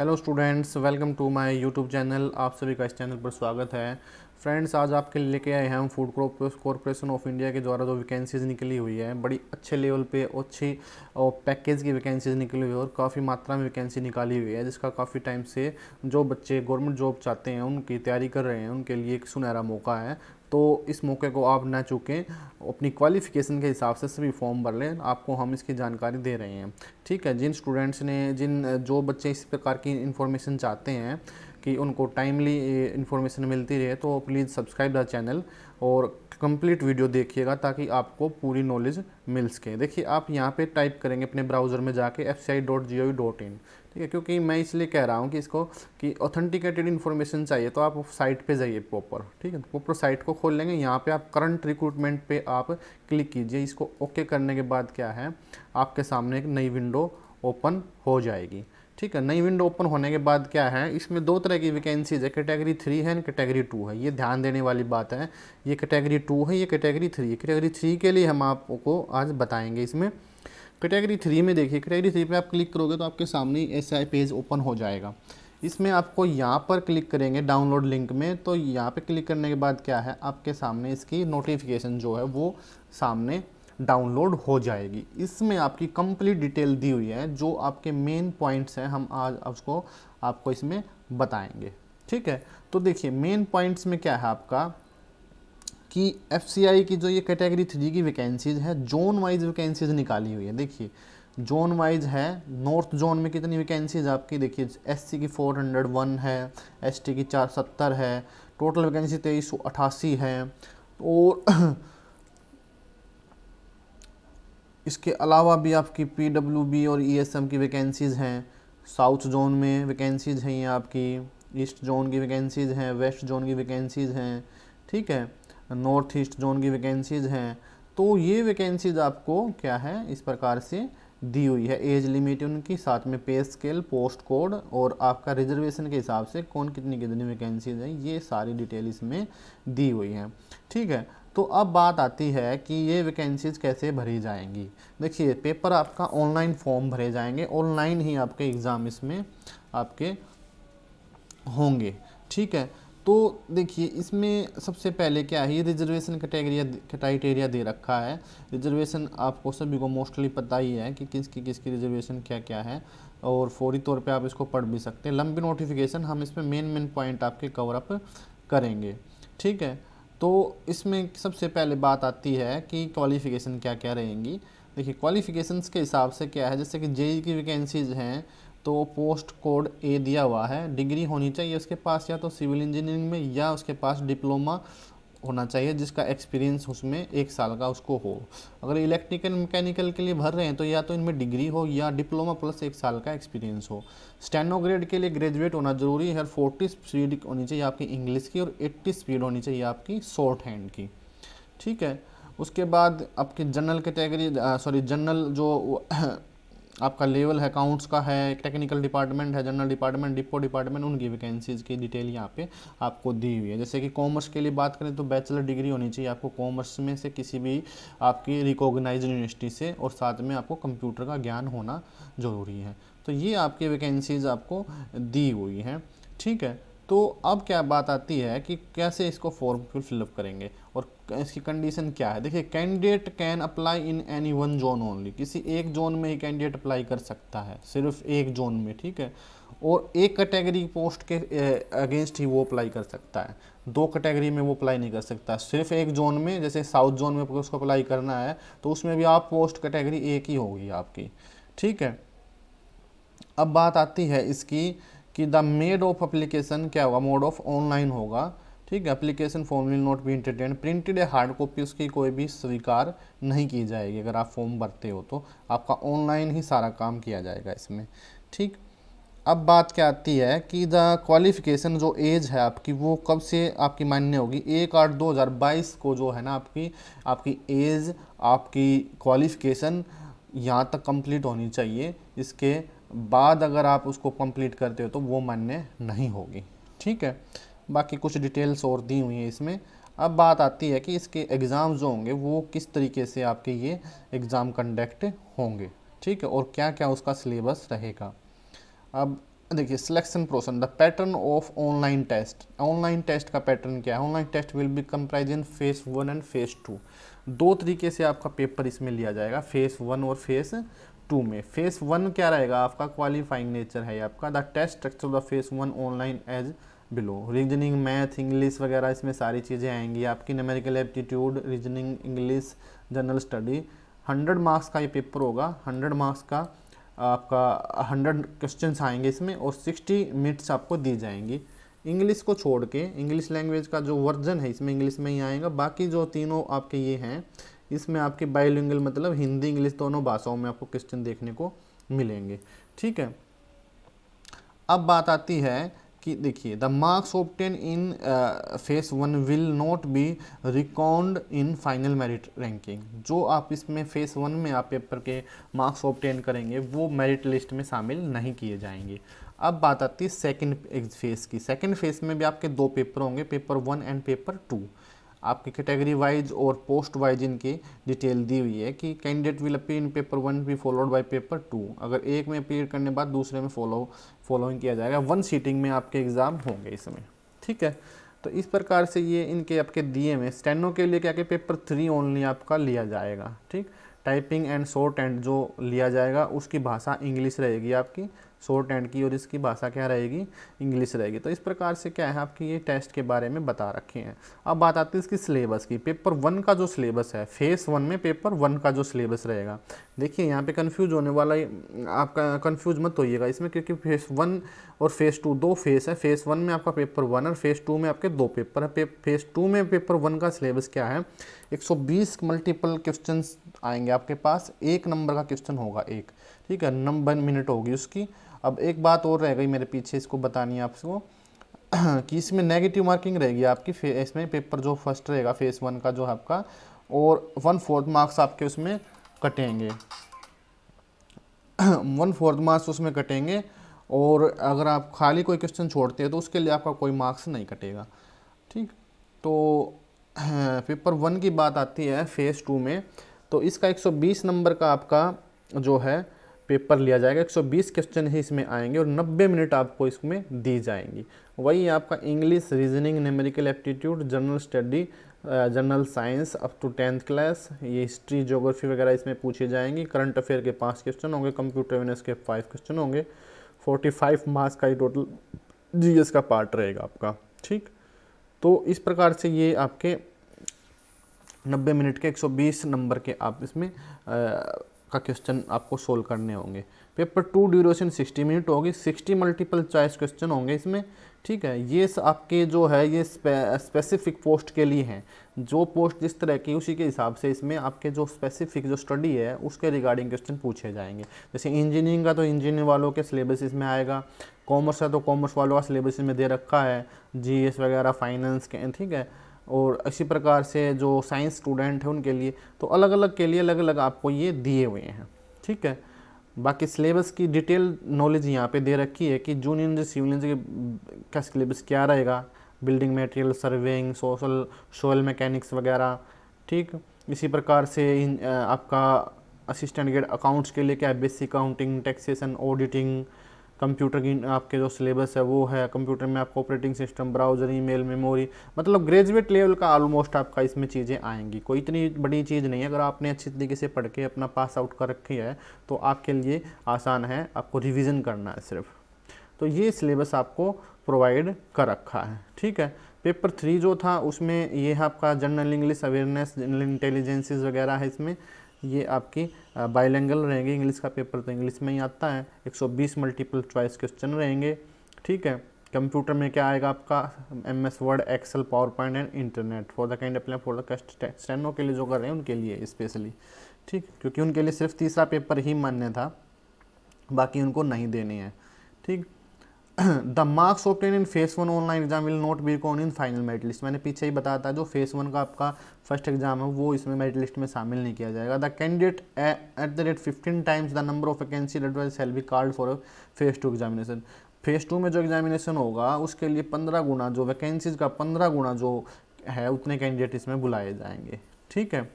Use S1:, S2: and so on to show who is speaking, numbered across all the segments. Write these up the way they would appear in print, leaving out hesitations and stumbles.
S1: Hello students, welcome to my YouTube channel. आप सभी का इस चैनल पर स्वागत है। फ्रेंड्स, आज आपके लिए लेके आए हैं हम फूड कॉरपोरेशन ऑफ इंडिया के द्वारा जो वैकेंसीज़ निकली हुई है, बड़ी अच्छे लेवल पे अच्छी और पैकेज की वैकेंसीज़ निकली हुई है और काफ़ी मात्रा में वैकेंसी निकाली हुई है, जिसका काफ़ी टाइम से जो बच्चे गवर्नमेंट जॉब चाहते हैं, उनकी तैयारी कर रहे हैं, उनके लिए एक सुनहरा मौका है। तो इस मौके को आप ना चूकें, अपनी क्वालिफ़िकेशन के हिसाब से सभी फॉर्म भर लें। आपको हम इसकी जानकारी दे रहे हैं, ठीक है। जिन स्टूडेंट्स ने जो बच्चे इस प्रकार की इन्फॉर्मेशन चाहते हैं कि उनको टाइमली इन्फॉर्मेशन मिलती रहे, तो प्लीज़ सब्सक्राइब द चैनल और कंप्लीट वीडियो देखिएगा ताकि आपको पूरी नॉलेज मिल सके। देखिए, आप यहाँ पे टाइप करेंगे अपने ब्राउज़र में जाके fci.gov.in, ठीक है। क्योंकि मैं इसलिए कह रहा हूँ कि इसको कि ऑथेंटिकेटेड इन्फॉर्मेशन चाहिए तो आप साइट पे जाइए प्रॉपर, ठीक है। प्रॉपर साइट को खोल लेंगे, यहाँ पे आप करंट रिक्रूटमेंट पे आप क्लिक कीजिए। इसको ओके करने के बाद क्या है, आपके सामने एक नई विंडो ओपन हो जाएगी, ठीक है। नई विंडो ओपन होने के बाद क्या है, इसमें दो तरह की वैकेंसीज है, कैटेगरी 3 है, कैटेगरी 2 है। ये ध्यान देने वाली बात है, ये कैटेगरी 2 है, ये कैटेगरी 3 है। कैटेगरी 3 के लिए हम आपको आज बताएंगे। इसमें कैटेगरी 3 में देखिए, कैटेगरी 3 पे आप क्लिक करोगे तो आपके सामने ऐसा पेज ओपन हो जाएगा। इसमें आपको यहाँ पर क्लिक करेंगे डाउनलोड लिंक में, तो यहाँ पे क्लिक करने के बाद क्या है, आपके सामने इसकी नोटिफिकेशन जो है वो सामने डाउनलोड हो जाएगी। इसमें आपकी कंप्लीट डिटेल दी हुई है, जो आपके मेन पॉइंट्स हैं हम आज उसको आपको इसमें बताएंगे, ठीक है। तो देखिए, मेन पॉइंट्स में क्या है आपका कि एफसीआई की जो ये कैटेगरी 3 की वैकेंसीज है, जोन वाइज वैकेंसीज निकाली हुई है। देखिए, जोन वाइज है, नॉर्थ जोन में कितनी वैकेंसीज आपकी, देखिए एससी की 401 है, एसटी की 470 है, टोटल वैकेंसी 2388 है। और इसके अलावा भी आपकी पीडब्ल्यूबी और ईएसएम की वैकेंसीज़ हैं। साउथ जोन में वैकेंसीज़ हैं ये आपकी, ईस्ट जोन की वैकेंसीज़ हैं, वेस्ट जोन की वैकेंसीज़ हैं, ठीक है, नॉर्थ ईस्ट जोन की वैकेंसीज़ हैं। तो ये वैकेंसीज़ आपको क्या है, इस प्रकार से दी हुई है। एज लिमिट उनकी, साथ में पे स्केल, पोस्ट कोड और आपका रिजर्वेशन के हिसाब से कौन कितनी कितनी वैकेंसीज हैं, ये सारी डिटेल इसमें दी हुई हैं, ठीक है। तो अब बात आती है कि ये वैकेंसीज कैसे भरी जाएंगी। देखिए, पेपर आपका ऑनलाइन फॉर्म भरे जाएंगे, ऑनलाइन ही आपके एग्ज़ाम इसमें आपके होंगे, ठीक है। तो देखिए, इसमें सबसे पहले क्या है, ये रिजर्वेशन क्राइटेरिया दे रखा है। रिजर्वेशन आपको सभी को मोस्टली पता ही है कि किसकी रिजर्वेशन क्या क्या है, और फौरी तौर पे आप इसको पढ़ भी सकते हैं। लंबी नोटिफिकेशन, हम इसमें मेन पॉइंट आपके कवर अप करेंगे, ठीक है। तो इसमें सबसे पहले बात आती है कि क्वालिफ़िकेशन क्या क्या रहेंगी। देखिए, क्वालिफ़िकेशंस के हिसाब से क्या है, जैसे कि जेई की वैकेंसीज़ हैं, तो पोस्ट कोड ए दिया हुआ है, डिग्री होनी चाहिए उसके पास, या तो सिविल इंजीनियरिंग में या उसके पास डिप्लोमा होना चाहिए, जिसका एक्सपीरियंस उसमें 1 साल का उसको हो। अगर इलेक्ट्रिकल मैकेनिकल के लिए भर रहे हैं तो या तो इनमें डिग्री हो या डिप्लोमा प्लस 1 साल का एक्सपीरियंस हो। स्टेनोग्रेड के लिए ग्रेजुएट होना जरूरी है। 40 स्पीड होनी चाहिए आपकी इंग्लिश की और 80 स्पीड होनी चाहिए आपकी शॉर्ट हैंड की, ठीक है। उसके बाद आपकी जनरल कैटेगरी, जनरल जो आपका लेवल है अकाउंट्स का है, टेक्निकल डिपार्टमेंट है, जनरल डिपार्टमेंट, डिपो डिपार्टमेंट, उनकी वैकेंसीज़ की डिटेल यहाँ पे आपको दी हुई है। जैसे कि कॉमर्स के लिए बात करें तो बैचलर डिग्री होनी चाहिए आपको कॉमर्स में से किसी भी आपकी रिकॉग्नाइज्ड यूनिवर्सिटी से, और साथ में आपको कंप्यूटर का ज्ञान होना ज़रूरी है। तो ये आपकी वैकेंसीज़ आपको दी हुई हैं, ठीक है। तो अब क्या बात आती है कि कैसे इसको फॉर्म को फिलअप करेंगे और इसकी कंडीशन क्या है। देखिए, candidate can apply in any one zone only, किसी एक जोन में ही कैंडिडेट अप्लाई कर सकता है, सिर्फ एक जोन में, ठीक है। और एक कैटेगरी पोस्ट के अगेंस्ट ही वो अप्लाई कर सकता है, दो कैटेगरी में वो अप्लाई नहीं कर सकता। सिर्फ एक जोन में, जैसे साउथ जोन में उसको अप्लाई करना है तो उसमें भी आप पोस्ट कैटेगरी एक ही होगी आपकी, ठीक है। अब बात आती है इसकी कि द मेड ऑफ एप्लीकेशन क्या होगा, मोड ऑफ ऑनलाइन होगा, ठीक है। Application form will not be entertain printed या हार्ड कॉपी उसकी कोई भी स्वीकार नहीं की जाएगी। अगर आप फॉर्म भरते हो तो आपका ऑनलाइन ही सारा काम किया जाएगा इसमें, ठीक। अब बात क्या आती है कि द क्वालिफिकेशन जो एज है आपकी, वो कब से आपकी मान्य होगी। 1/8/2022 को जो है ना आपकी आपकी एज, आपकी क्वालिफिकेशन यहाँ तक कंप्लीट होनी चाहिए। इसके बाद अगर आप उसको कंप्लीट करते हो तो वो मान्य नहीं होगी, ठीक है। बाकी कुछ डिटेल्स और दी हुई हैं इसमें। अब बात आती है कि इसके एग्ज़ाम जो होंगे वो किस तरीके से आपके ये एग्ज़ाम कंडक्ट होंगे, ठीक है, और क्या क्या उसका सिलेबस रहेगा। अब देखिए selection process, the pattern of online test. Online test का पैटर्न क्या है? Online test will be comprise in phase 1 and phase 2। दो तरीके से आपका पेपर इसमें लिया जाएगा, फेस 1 और फेस 2 में। फेस 1 क्या रहेगा आपका? क्वालिफाइंग नेचर है आपका। The test structure of the phase 1 online as below. Reasoning, math, English वगैरह इसमें सारी चीज़ें आएंगी आपकी। Numerical aptitude, reasoning, English, general study. 100 marks का ये पेपर होगा। 100 मार्क्स का आपका 100 क्वेश्चंस आएंगे इसमें और 60 मिनट्स आपको दी जाएंगी। इंग्लिश को छोड़ के, इंग्लिश लैंग्वेज का जो वर्जन है इसमें इंग्लिश में ही आएगा। बाकी जो तीनों आपके ये हैं इसमें आपके बाइलिंगुअल मतलब हिंदी इंग्लिश दोनों भाषाओं में आपको क्वेश्चन देखने को मिलेंगे। ठीक है, अब बात आती है कि देखिए the marks obtain in phase 1 will not be record in final merit ranking. जो आप इसमें फेस 1 में आप पेपर के मार्क्स ऑब्टेन करेंगे वो मेरिट लिस्ट में शामिल नहीं किए जाएंगे। अब बात आती है सेकंड फेस की। सेकंड फेस में भी आपके दो पेपर होंगे, पेपर 1 एंड पेपर 2। आपकी कैटेगरी वाइज और पोस्ट वाइज इनकी डिटेल दी हुई है कि candidate will appear in paper 1 be followed by paper 2। अगर एक में अपीयर करने बाद दूसरे में फॉलोइंग किया जाएगा। 1 सीटिंग में आपके एग्ज़ाम होंगे इसमें। ठीक है, तो इस प्रकार से ये इनके आपके दिए में स्टेनो के लिए क्या कि पेपर 3 ओनली आपका लिया जाएगा। ठीक, टाइपिंग एंड शॉर्ट हैंड जो लिया जाएगा उसकी भाषा इंग्लिश रहेगी आपकी, शॉर्ट हैंड की, और इसकी भाषा क्या रहेगी? इंग्लिश रहेगी। तो इस प्रकार से क्या है आपकी ये टेस्ट के बारे में बता रखे हैं। अब बात आती है इसकी सिलेबस की। पेपर 1 का जो सिलेबस है, फेस 1 में पेपर 1 का जो सिलेबस रहेगा, देखिए यहाँ पे कंफ्यूज होने वाला, आपका कंफ्यूज मत होइएगा इसमें, क्योंकि फेस 1 और फेस 2 दो फेस है। फेस 1 में आपका पेपर 1 और फेस 2 में आपके दो पेपर है। फेस 2 में पेपर 1 का सिलेबस क्या है? 120 मल्टीपल क्वेश्चंस आएंगे आपके पास, 1 नंबर का क्वेश्चन होगा एक। ठीक है, नंबर मिनट होगी उसकी। अब एक बात और रह गई मेरे पीछे, इसको बतानी है आपको कि इसमें नेगेटिव मार्किंग रहेगी आपकी। इसमें पेपर जो फर्स्ट रहेगा फेस 1 का जो आपका, और 1/4 मार्क्स आपके उसमें कटेंगे। 1/4 मार्क्स उसमें कटेंगे, और अगर आप खाली कोई क्वेश्चन छोड़ते हैं तो उसके लिए आपका कोई मार्क्स नहीं कटेगा। ठीक, तो पेपर 1 की बात आती है फेस 2 में, तो इसका 120 नंबर का आपका जो है पेपर लिया जाएगा। 120 क्वेश्चन ही इसमें आएंगे और 90 मिनट आपको इसमें दी जाएंगी। वही आपका English, reasoning, numerical aptitude, general study, general science up to 10th class, ये हिस्ट्री, ज्योग्राफी वगैरह इसमें पूछे जाएंगी। करंट अफेयर के 5 क्वेश्चन होंगे, कंप्यूटर अवेयरनेस के 5 क्वेश्चन होंगे। 45 मार्क्स का ही टोटल जीएस का पार्ट रहेगा आपका। ठीक, तो इस प्रकार से ये आपके 90 मिनट के 120 नंबर के आप इसमें का क्वेश्चन आपको सोल्व करने होंगे। पेपर 2 ड्यूरेशन 60 मिनट होगी। 60 मल्टीपल चॉइस क्वेश्चन होंगे इसमें। ठीक है, ये आपके जो है ये स्पेसिफिक पोस्ट के लिए हैं। जो पोस्ट जिस तरह की उसी के हिसाब से इसमें आपके जो स्पेसिफिक जो स्टडी है उसके रिगार्डिंग क्वेश्चन पूछे जाएंगे। जैसे इंजीनियरिंग का तो इंजीनियरिंग वालों के सिलेबस इसमें आएगा, कॉमर्स है तो कॉमर्स वालों का सिलेबस इसमें दे रखा है, जीएस वगैरह फाइनेंस के। ठीक है, और इसी प्रकार से जो साइंस स्टूडेंट है उनके लिए तो अलग अलग के लिए अलग अलग आपको ये दिए हुए हैं। ठीक है, बाकी सिलेबस की डिटेल नॉलेज यहाँ पे दे रखी है कि जूनियर इंजीनियर सिविल इंजीनियर का सिलेबस क्या रहेगा, building material, surveying, soil mechanics वगैरह। ठीक, इसी प्रकार से आपका असिस्टेंट ग्रेड अकाउंट्स के लिए क्या है, basic accounting, taxation, auditing. Computer की आपके जो सिलेबस है वो है, कंप्यूटर में आपको operating system, browser, email, memory, मतलब ग्रेजुएट लेवल का ऑलमोस्ट आपका इसमें चीज़ें आएंगी। कोई इतनी बड़ी चीज़ नहीं है। अगर आपने अच्छी तरीके से पढ़ के अपना पास आउट कर रखी है तो आपके लिए आसान है, आपको रिविज़न करना है सिर्फ। तो ये सिलेबस आपको प्रोवाइड कर रखा है। ठीक है, पेपर 3 जो था उसमें ये है आपका general English awareness, general intelligences वगैरह है इसमें। ये आपकी बाइलिंगुअल रहेंगे। इंग्लिश का पेपर तो इंग्लिश में ही आता है। 120 मल्टीपल चॉइस क्वेश्चन रहेंगे। ठीक है, कंप्यूटर में क्या आएगा आपका, MS Word, Excel, PowerPoint and internet for the kind apply for the steno के लिए जो कर रहे हैं उनके लिए स्पेशली। ठीक, क्योंकि उनके लिए सिर्फ तीसरा पेपर ही मान्य था, बाकी उनको नहीं देने हैं। ठीक, the marks obtain in phase 1 online exam will not be record in final merit list. मैंने पीछे ही बताया था, जो फेस 1 का आपका फर्स्ट एग्जाम है वो इसमें मेरिट लिस्ट में शामिल नहीं किया जाएगा। The candidate at the rate 15 times the number of vacancy advise shall be called for face 2 examination. Face 2 में जो एग्जामिनेशन होगा उसके लिए 15 गुना जो वैकेंसीज का 15 गुना जो है उतने कैंडिडेट इसमें बुलाए जाएंगे। ठीक है,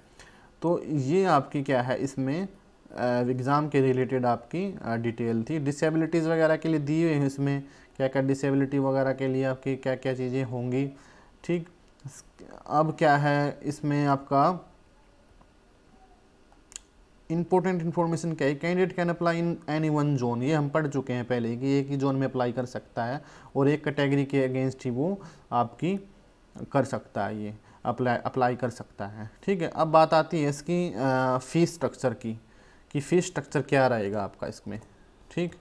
S1: तो ये आपकी क्या है इसमें एग्ज़ाम के रिलेटेड आपकी डिटेल थी। डिसेबिलिटीज़ वगैरह के लिए दी हुई है इसमें, क्या क्या डिसेबिलिटी वगैरह के लिए आपकी क्या क्या चीज़ें होंगी। ठीक, अब क्या है इसमें आपका इंपॉर्टेंट इन्फॉर्मेशन क्या है, candidate can apply in any one zone, ये हम पढ़ चुके हैं पहले कि एक ही जोन में अप्लाई कर सकता है और एक कैटेगरी के अगेंस्ट ही वो आपकी कर सकता है, ये अप्लाई कर सकता है। ठीक है, अब बात आती है इसकी फ़ीस स्ट्रक्चर की, कि फ़ीस स्ट्रक्चर क्या रहेगा आपका इसमें। ठीक,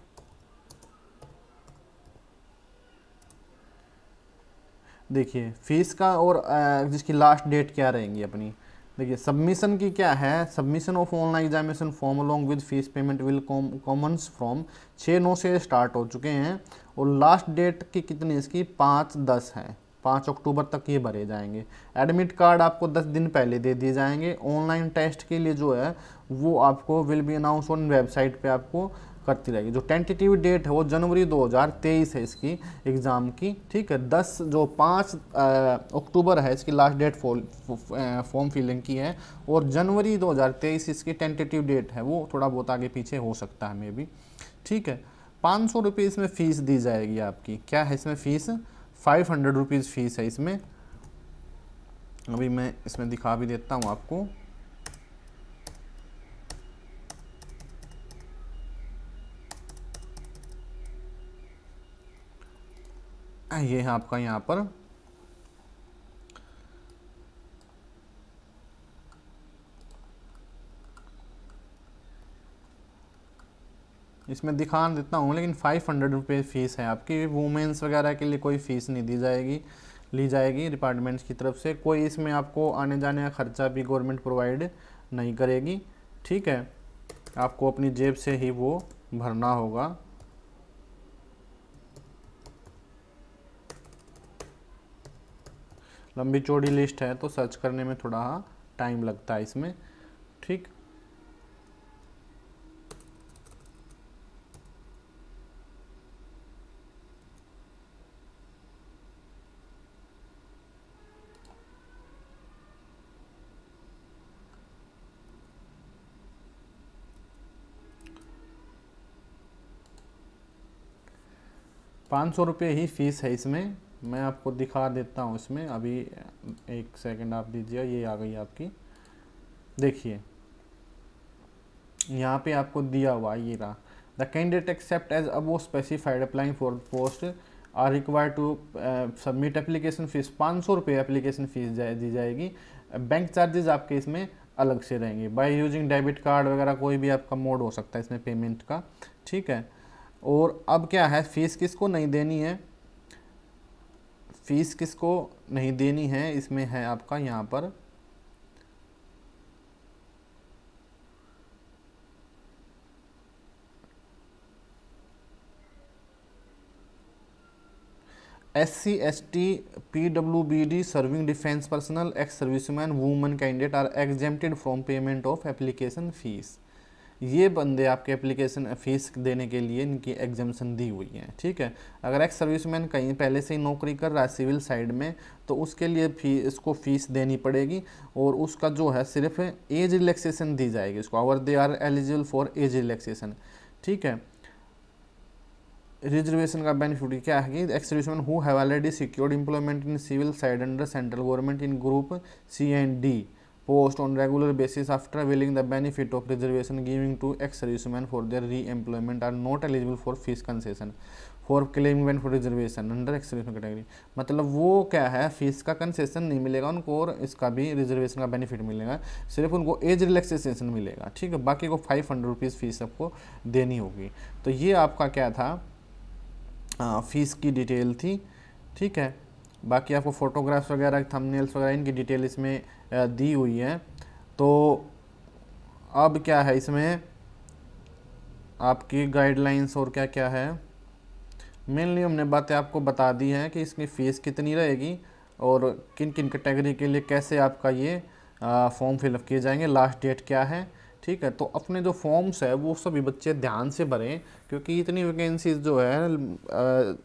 S1: देखिए फ़ीस का और जिसकी लास्ट डेट क्या रहेंगी अपनी। देखिए सबमिशन की क्या है, submission of online examination form along with fees payment will Commons from 6/9 से स्टार्ट हो चुके हैं और लास्ट डेट की कितनी इसकी 5/10 है, 5 अक्टूबर तक ये भरे जाएंगे। एडमिट कार्ड आपको 10 दिन पहले दे दिए जाएंगे। ऑनलाइन टेस्ट के लिए जो है वो आपको will be announce on website पे आपको करती रहेगी। जो टेंटेटिव डेट है वो जनवरी 2023 है इसकी एग्ज़ाम की। ठीक है, 5 अक्टूबर है इसकी लास्ट डेट फॉर्म फिलिंग की है और जनवरी 2023 इसकी टेंटेटिव डेट है, वो थोड़ा बहुत आगे पीछे हो सकता है मे भी। ठीक है, 500 रुपये इसमें फ़ीस दी जाएगी आपकी। क्या है इसमें फ़ीस, 500 रुपीज़ फ़ीस है इसमें। अभी मैं इसमें दिखा भी देता हूँ आपको। ये है आपका यहाँ पर इसमें दिखा देता हूँ, लेकिन 500 रुपये फ़ीस है आपकी। वुमेंस वगैरह के लिए कोई फ़ीस नहीं ली जाएगी डिपार्टमेंट्स की तरफ से। कोई इसमें आपको आने जाने का खर्चा भी गवर्नमेंट प्रोवाइड नहीं करेगी। ठीक है, आपको अपनी जेब से ही वो भरना होगा। लंबी चौड़ी लिस्ट है तो सर्च करने में थोड़ा टाइम लगता है इसमें। ठीक, ₹500 ही फ़ीस है इसमें। मैं आपको दिखा देता हूँ इसमें, अभी एक सेकंड आप दीजिए। ये आ गई आपकी, देखिए यहाँ पे आपको दिया हुआ ये रहा, the candidate except as above specified applying for post are required to submit application fees. 500 रुपये एप्लीकेशन फ़ीस दी जाएगी। बैंक चार्जेस आपके इसमें अलग से रहेंगे। बाय यूजिंग डेबिट कार्ड वगैरह कोई भी आपका मोड हो सकता है इसमें पेमेंट का। ठीक है, और अब क्या है, फ़ीस किसको नहीं देनी है, फ़ीस किसको नहीं देनी है इसमें है आपका यहाँ पर SC ST PWBD serving defence personal ex serviceman women candidate are exempted from payment of application fees. ये बंदे आपके एप्लीकेशन फ़ीस देने के लिए इनकी एग्जामेशन दी हुई है। ठीक है, अगर एक्स सर्विसमैन कहीं पहले से ही नौकरी कर रहा है सिविल साइड में तो उसके लिए इसको फ़ीस देनी पड़ेगी और उसका जो है सिर्फ एज रिलैक्सेशन दी जाएगी इसको, or they are eligible for age relaxation. ठीक है, रिजर्वेशन का बेनिफिट क्या है कि ex serviceman who have already secured employment in civil side under central government in group C and D post on regular basis after availing the benefit of reservation giving to ex-servicemen for their re-employment are not eligible for fees concession for claiming benefit reservation under ex-serviceman category। मतलब वो क्या है, fees का concession नहीं मिलेगा उनको और इसका भी रिजर्वेशन का बेनिफिट मिलेगा, सिर्फ उनको एज रिलैक्सेशन मिलेगा। ठीक है, बाकी को 500 रुपीज़ फीस सबको देनी होगी। तो ये आपका क्या था, फ़ीस की डिटेल थी। ठीक है, बाकी आपको फ़ोटोग्राफ्स वगैरह थंबनेल्स वगैरह इनकी डिटेल इसमें दी हुई है। तो अब क्या है इसमें आपकी गाइडलाइंस और क्या क्या है, मेनली हमने बातें आपको बता दी हैं कि इसकी फ़ीस कितनी रहेगी और किन किन कैटेगरी के लिए कैसे आपका ये फॉर्म फिलअप किए जाएंगे, लास्ट डेट क्या है। ठीक है, तो अपने जो फॉर्म्स है वो सभी बच्चे ध्यान से भरें क्योंकि इतनी वैकेंसीज जो है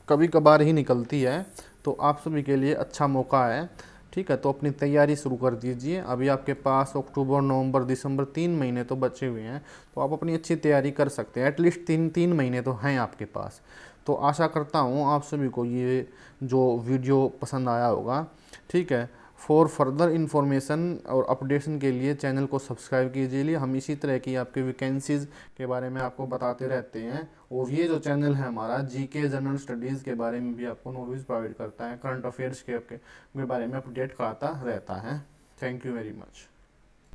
S1: कभी कभार ही निकलती है, तो आप सभी के लिए अच्छा मौका है ठीक है, तो अपनी तैयारी शुरू कर दीजिए। अभी आपके पास अक्टूबर, नवंबर, दिसंबर 3 महीने तो बचे हुए हैं, तो आप अपनी अच्छी तैयारी कर सकते हैं। एटलीस्ट तीन महीने तो हैं आपके पास। तो आशा करता हूँ आप सभी को ये जो वीडियो पसंद आया होगा। ठीक है, फॉर फर्दर इन्फॉर्मेशन और अपडेशन के लिए चैनल को सब्सक्राइब कीजिए। हम इसी तरह की आपके वैकेंसीज़ के बारे में आपको बताते रहते हैं। और ये जो चैनल है हमारा जीके जनरल स्टडीज़ के बारे में भी आपको नॉलेज प्रोवाइड करता है, करंट अफेयर्स के बारे में अपडेट कराता रहता है। Thank you very much.